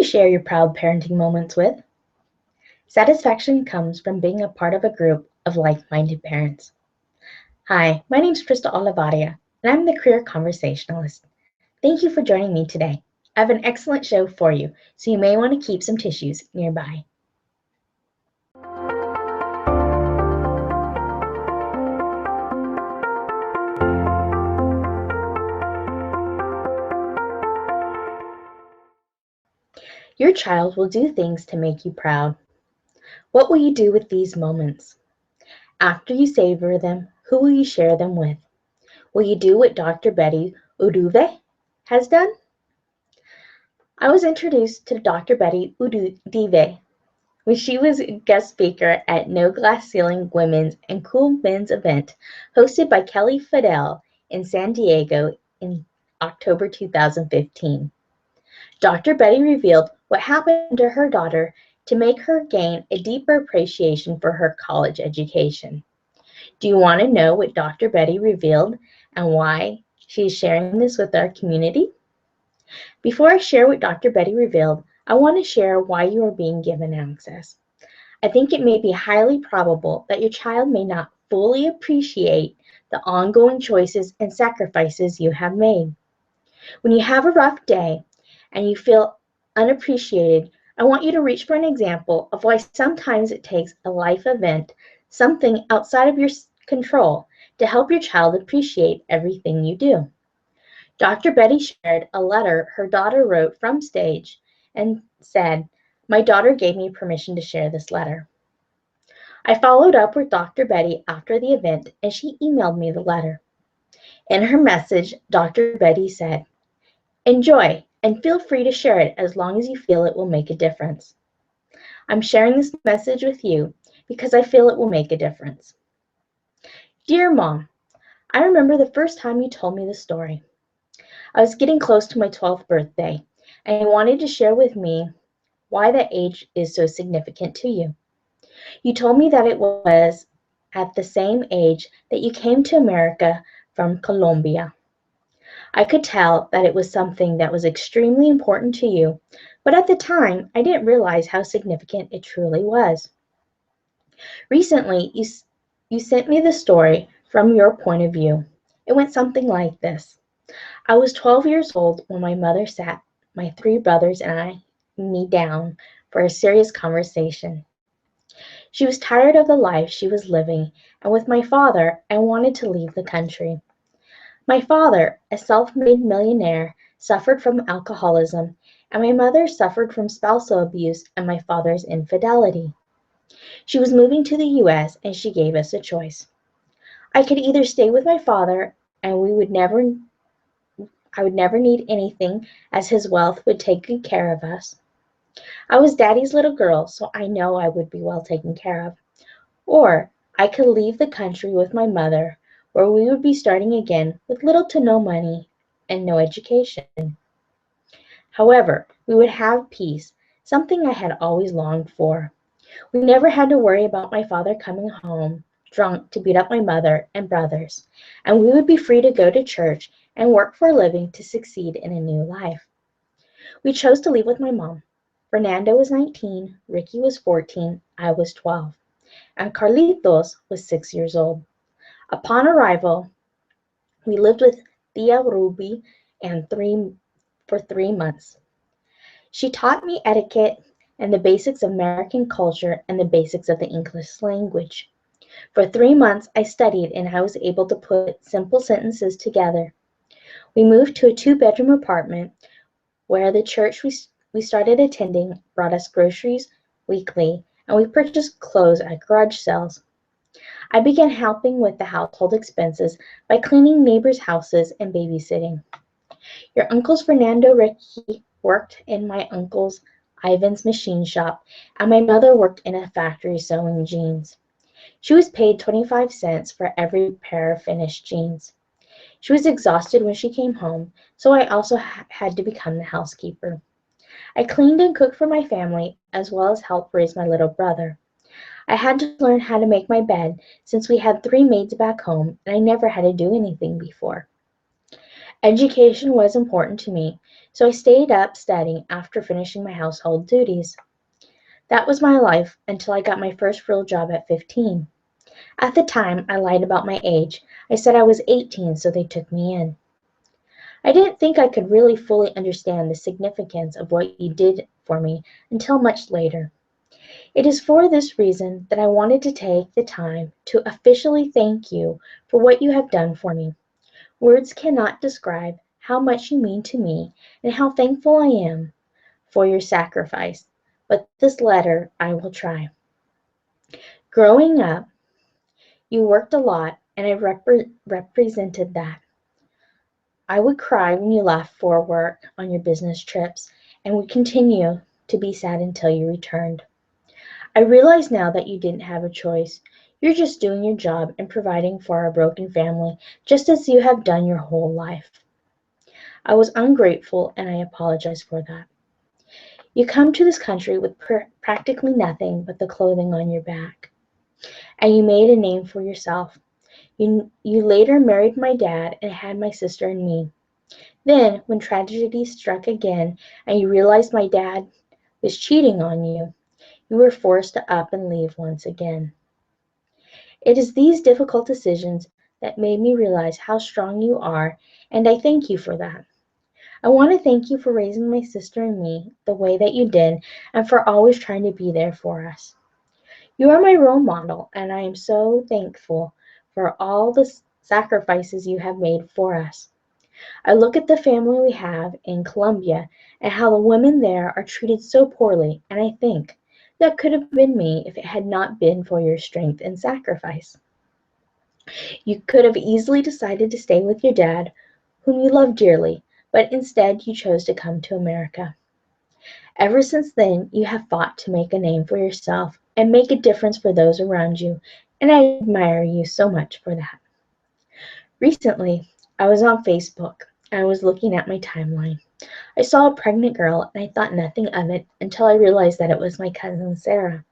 share your proud parenting moments with? Satisfaction comes from being a part of a group of like-minded parents. Hi, my name is Krista Olivaria, and I'm the Career Conversationalist. Thank you for joining me today. I have an excellent show for you, so you may want to keep some tissues nearby. Your child will do things to make you proud. What will you do with these moments? After you savor them, who will you share them with? Will you do what Dr. Betty Uribe has done? I was introduced to Dr. Betty Uribe when she was a guest speaker at No Glass Ceiling Women's and Cool Men's event hosted by Kelly Fidel in San Diego in October 2015. Dr. Betty revealed what happened to her daughter to make her gain a deeper appreciation for her college education. Do you want to know what Dr. Betty revealed and why she is sharing this with our community? Before I share what Dr. Betty revealed, I want to share why you are being given access. I think it may be highly probable that your child may not fully appreciate the ongoing choices and sacrifices you have made. When you have a rough day and you feel unappreciated, I want you to reach for an example of why sometimes it takes a life event, something outside of your control, to help your child appreciate everything you do. Dr. Betty shared a letter her daughter wrote from stage and said, "My daughter gave me permission to share this letter." I followed up with Dr. Betty after the event and she emailed me the letter. In her message, Dr. Betty said, "Enjoy and feel free to share it as long as you feel it will make a difference. I'm sharing this message with you because I feel it will make a difference." Dear Mom, I remember the first time you told me the story. I was getting close to my 12th birthday, and you wanted to share with me why that age is so significant to you. You told me that it was at the same age that you came to America from Colombia. I could tell that it was something that was extremely important to you, but at the time, I didn't realize how significant it truly was. Recently, you sent me the story from your point of view. It went something like this. I was 12 years old when my mother sat my three brothers and me down for a serious conversation. She was tired of the life she was living, and with my father, I wanted to leave the country. My father, a self-made millionaire, suffered from alcoholism, and my mother suffered from spousal abuse and my father's infidelity. She was moving to the US and she gave us a choice. I could either stay with my father and I would never need anything as his wealth would take good care of us. I was daddy's little girl, so I know I would be well taken care of. Or I could leave the country with my mother, where we would be starting again with little to no money and no education. However, we would have peace, something I had always longed for. We never had to worry about my father coming home drunk to beat up my mother and brothers, and we would be free to go to church and work for a living to succeed in a new life. We chose to leave with my mom. Fernando was 19, Ricky was 14, I was 12, and Carlitos was 6 years old. Upon arrival, we lived with Tia Ruby for 3 months. She taught me etiquette and the basics of American culture and the basics of the English language. For 3 months, I studied and I was able to put simple sentences together. We moved to a 2-bedroom apartment where the church we started attending brought us groceries weekly, and we purchased clothes at garage sales. I began helping with the household expenses by cleaning neighbors' houses and babysitting. Your uncles Fernando Ricky worked in my uncle's Ivan's machine shop, and my mother worked in a factory sewing jeans. She was paid 25 cents for every pair of finished jeans. She was exhausted when she came home, so I also had to become the housekeeper. I cleaned and cooked for my family, as well as helped raise my little brother. I had to learn how to make my bed since we had 3 maids back home and I never had to do anything before. Education was important to me, so I stayed up studying after finishing my household duties. That was my life until I got my first real job at 15. At the time, I lied about my age. I said I was 18, so they took me in. I didn't think I could really fully understand the significance of what you did for me until much later. It is for this reason that I wanted to take the time to officially thank you for what you have done for me. Words cannot describe how much you mean to me and how thankful I am for your sacrifice, but this letter I will try. Growing up, you worked a lot, and I represented that. I would cry when you left for work on your business trips, and would continue to be sad until you returned. I realize now that you didn't have a choice. You're just doing your job and providing for our broken family, just as you have done your whole life. I was ungrateful, and I apologize for that. You come to this country with practically nothing but the clothing on your back, and you made a name for yourself. You later married my dad and had my sister and me. Then, when tragedy struck again and you realized my dad was cheating on you, you were forced to up and leave once again. It is these difficult decisions that made me realize how strong you are, and I thank you for that. I want to thank you for raising my sister and me the way that you did and for always trying to be there for us. You are my role model, and I am so thankful for all the sacrifices you have made for us. I look at the family we have in Colombia and how the women there are treated so poorly, and I think that could have been me if it had not been for your strength and sacrifice. You could have easily decided to stay with your dad, whom you love dearly, but instead you chose to come to America. Ever since then, you have fought to make a name for yourself and make a difference for those around you, and I admire you so much for that. Recently, I was on Facebook and I was looking at my timeline. I saw a pregnant girl and I thought nothing of it until I realized that it was my cousin Sarah.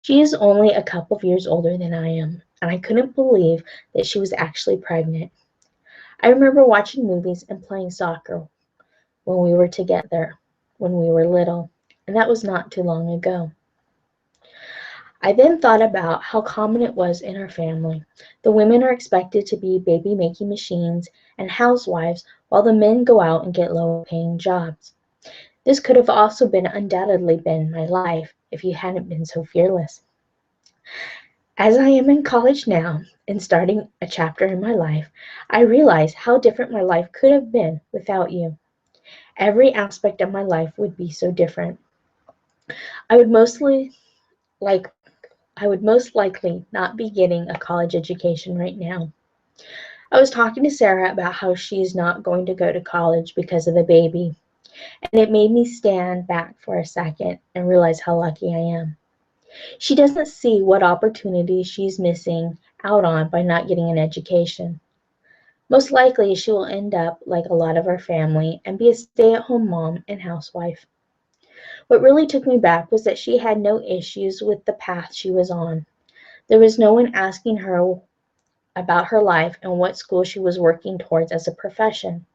She is only a couple of years older than I am, and I couldn't believe that she was actually pregnant. I remember watching movies and playing soccer when we were together when we were little, and that was not too long ago. I then thought about how common it was in our family. The women are expected to be baby making machines and housewives while the men go out and get low paying jobs. This could have also been undoubtedly been my life if you hadn't been so fearless. As I am in college now and starting a chapter in my life, I realize how different my life could have been without you. Every aspect of my life would be so different. I would mostly like I would most likely not be getting a college education right now. I was talking to Sarah about how she is not going to go to college because of the baby, and it made me stand back for a second and realize how lucky I am. She doesn't see what opportunities she's missing out on by not getting an education. Most likely, she will end up like a lot of our family and be a stay at home mom and housewife. What really took me back was that she had no issues with the path she was on. There was no one asking her about her life and what school she was working towards as a profession.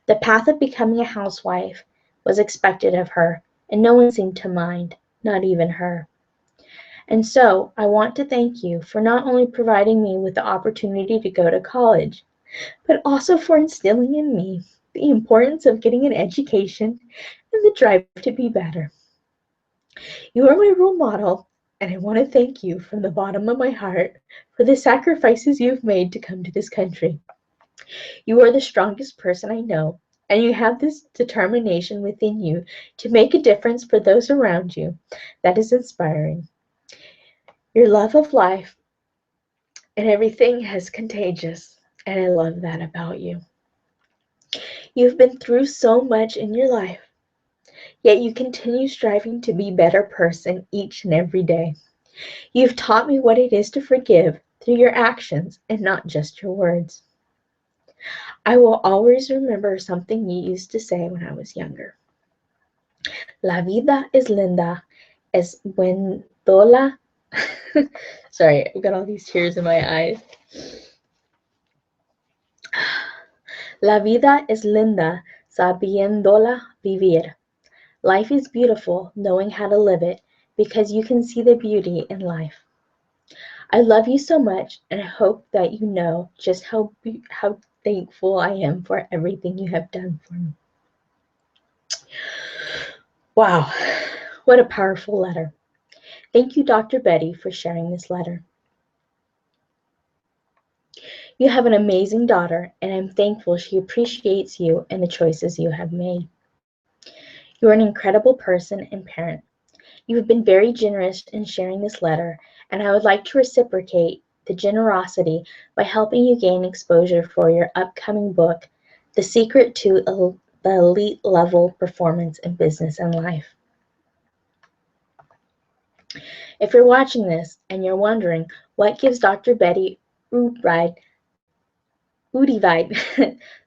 The path of becoming a housewife was expected of her, and no one seemed to mind, not even her. And so I want to thank you for not only providing me with the opportunity to go to college, but also for instilling in me the importance of getting an education and the drive to be better. You are my role model, and I want to thank you from the bottom of my heart for the sacrifices you've made to come to this country. You are the strongest person I know, and you have this determination within you to make a difference for those around you that is inspiring. Your love of life and everything is contagious, and I love that about you. You've been through so much in your life, yet you continue striving to be a better person each and every day. You've taught me what it is to forgive through your actions and not just your words. I will always remember something you used to say when I was younger. La vida es linda, es buendola. Sorry, I've got all these tears in my eyes. La vida es linda, sabiéndola vivir. Life is beautiful knowing how to live it because you can see the beauty in life. I love you so much and I hope that you know just how thankful I am for everything you have done for me. Wow, what a powerful letter. Thank you, Dr. Betty, for sharing this letter. You have an amazing daughter, and I'm thankful she appreciates you and the choices you have made. You are an incredible person and parent. You have been very generous in sharing this letter, and I would like to reciprocate the generosity by helping you gain exposure for your upcoming book, The Secret to the Elite Level Performance in Business and Life. If you're watching this and you're wondering what gives Dr. Betty Uribe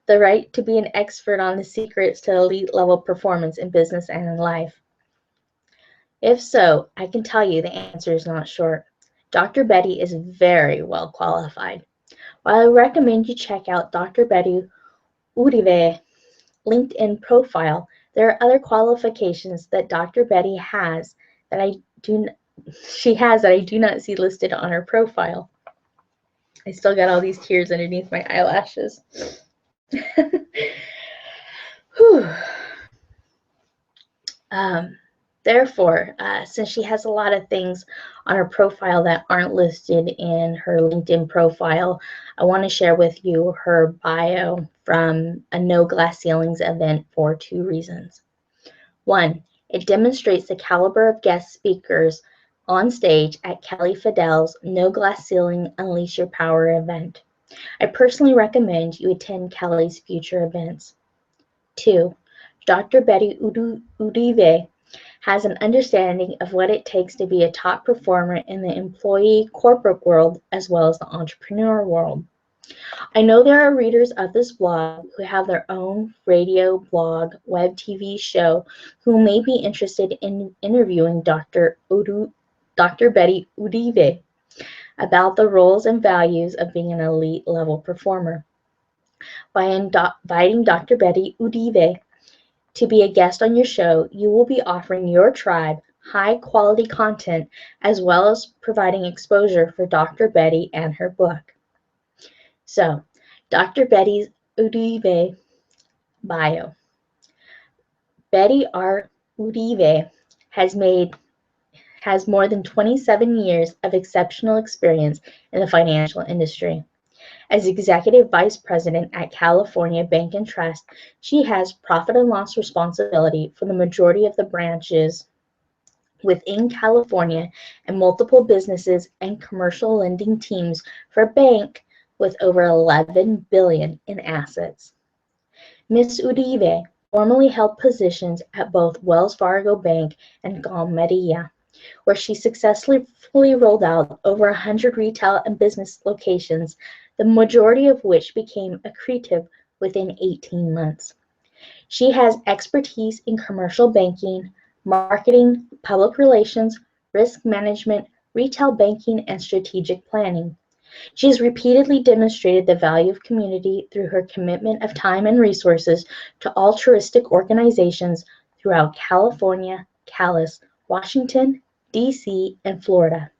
the right to be an expert on the secrets to elite level performance in business and in life? If so, I can tell you the answer is not short. Dr. Betty is very well qualified. While I recommend you check out Dr. Betty Uribe LinkedIn profile, there are other qualifications that Dr. Betty has that I do not see listed on her profile. I still got all these tears underneath my eyelashes. Whew. Therefore, since she has a lot of things on her profile that aren't listed in her LinkedIn profile, I want to share with you her bio from a No Glass Ceilings event for 2 reasons. 1, it demonstrates the caliber of guest speakers on stage at Kelly Fidel's No Glass Ceiling Unleash Your Power event. I personally recommend you attend Kelly's future events. 2, Dr. Betty Uribe has an understanding of what it takes to be a top performer in the employee corporate world as well as the entrepreneur world. I know there are readers of this blog who have their own radio, blog, web TV show who may be interested in interviewing Dr. Betty Uribe about the roles and values of being an elite level performer. By inviting Dr. Betty Uribe to be a guest on your show, you will be offering your tribe high quality content as well as providing exposure for Dr. Betty and her book. So, Dr. Betty Uribe bio. Betty R. Uribe has more than 27 years of exceptional experience in the financial industry. As Executive Vice President at California Bank and Trust, she has profit and loss responsibility for the majority of the branches within California and multiple businesses and commercial lending teams for a bank with over $11 billion in assets. Ms. Uribe formerly held positions at both Wells Fargo Bank and Galmedia, where she successfully rolled out over 100 retail and business locations, the majority of which became accretive within 18 months. She has expertise in commercial banking, marketing, public relations, risk management, retail banking, and strategic planning. She has repeatedly demonstrated the value of community through her commitment of time and resources to altruistic organizations throughout California, Washington, D.C., and Florida.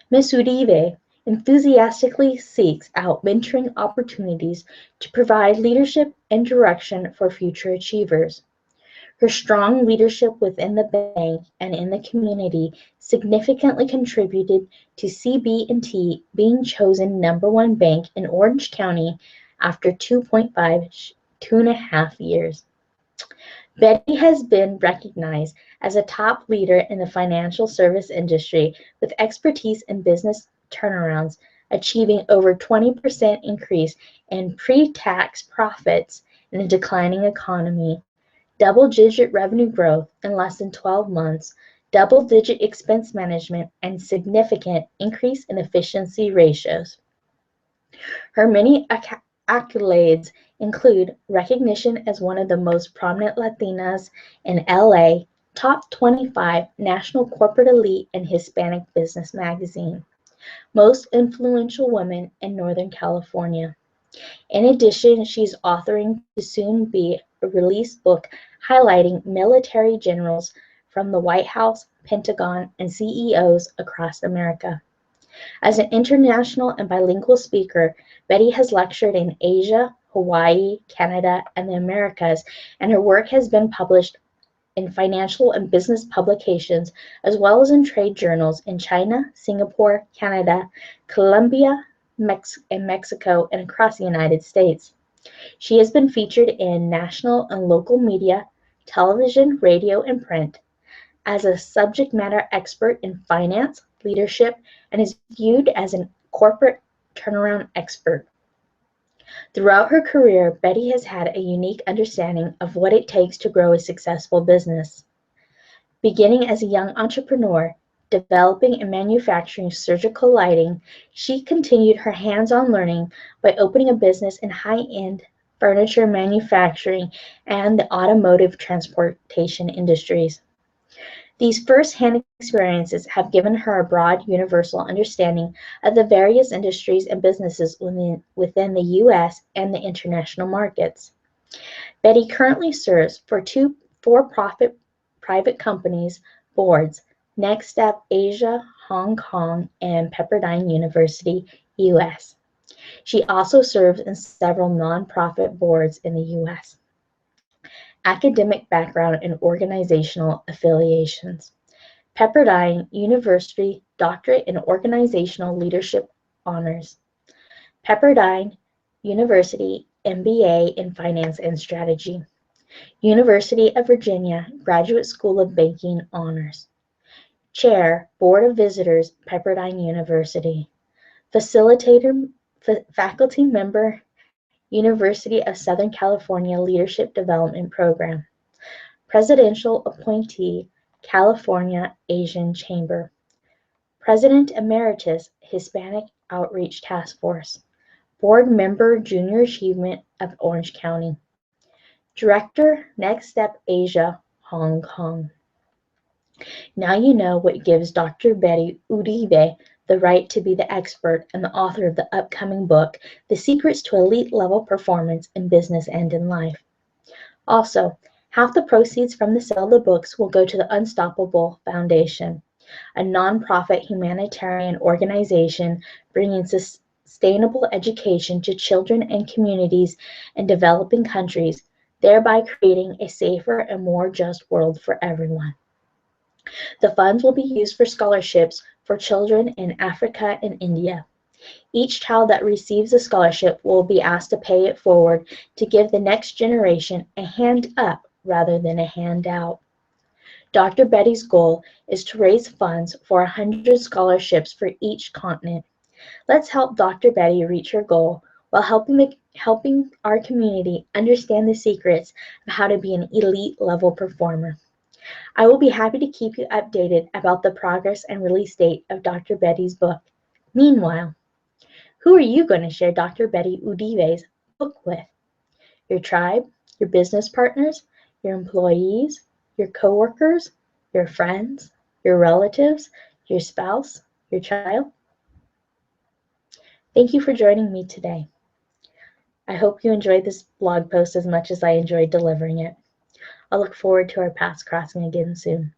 Ms. Uribe enthusiastically seeks out mentoring opportunities to provide leadership and direction for future achievers. Her strong leadership within the bank and in the community significantly contributed to CB&T being chosen #1 bank in Orange County after 2.5 years. Betty has been recognized as a top leader in the financial service industry with expertise in business turnarounds, achieving over 20% increase in pre-tax profits in a declining economy, double-digit revenue growth in less than 12 months, double-digit expense management, and significant increase in efficiency ratios. Her many accolades include recognition as one of the most prominent Latinas in LA, top 25 National Corporate Elite and Hispanic Business Magazine, most influential woman in Northern California. In addition, she's authoring to soon be released book highlighting military generals from the White House, Pentagon, and CEOs across America. As an international and bilingual speaker, Betty has lectured in Asia, Hawaii, Canada, and the Americas, and her work has been published in financial and business publications, as well as in trade journals in China, Singapore, Canada, Colombia, and Mexico, and across the United States. She has been featured in national and local media, television, radio, and print as a subject matter expert in finance, leadership, and is viewed as a corporate turnaround expert. Throughout her career, Betty has had a unique understanding of what it takes to grow a successful business. Beginning as a young entrepreneur, developing and manufacturing surgical lighting, she continued her hands-on learning by opening a business in high-end furniture manufacturing and the automotive transportation industries. These first-hand experiences have given her a broad universal understanding of the various industries and businesses within the U.S. and the international markets. Betty currently serves for two for-profit private companies boards, Next Step Asia, Hong Kong, and Pepperdine University, U.S. She also serves in several nonprofit boards in the U.S. Academic background and organizational affiliations. Pepperdine University Doctorate in Organizational Leadership Honors. Pepperdine University MBA in Finance and Strategy. University of Virginia Graduate School of Banking Honors. Chair, Board of Visitors, Pepperdine University. Facilitator, faculty member, University of Southern California Leadership Development Program. Presidential appointee, California Asian Chamber. President Emeritus, Hispanic Outreach Task Force. Board member, Junior Achievement of Orange County. Director, Next Step Asia, Hong Kong. Now you know what gives Dr. Betty Uribe the right to be the expert and the author of the upcoming book, The Secrets to Elite Level Performance in Business and in Life. Also, half the proceeds from the sale of the books will go to the Unstoppable Foundation, a nonprofit humanitarian organization bringing sustainable education to children and communities in developing countries, thereby creating a safer and more just world for everyone. The funds will be used for scholarships for children in Africa and India. Each child that receives a scholarship will be asked to pay it forward to give the next generation a hand up rather than a handout. Dr. Betty's goal is to raise funds for 100 scholarships for each continent. Let's help Dr. Betty reach her goal while helping our community understand the secrets of how to be an elite level performer. I will be happy to keep you updated about the progress and release date of Dr. Betty's book. Meanwhile, who are you going to share Dr. Betty Uribe's book with? Your tribe, your business partners, your employees, your coworkers, your friends, your relatives, your spouse, your child? Thank you for joining me today. I hope you enjoyed this blog post as much as I enjoyed delivering it. I'll look forward to our paths crossing again soon.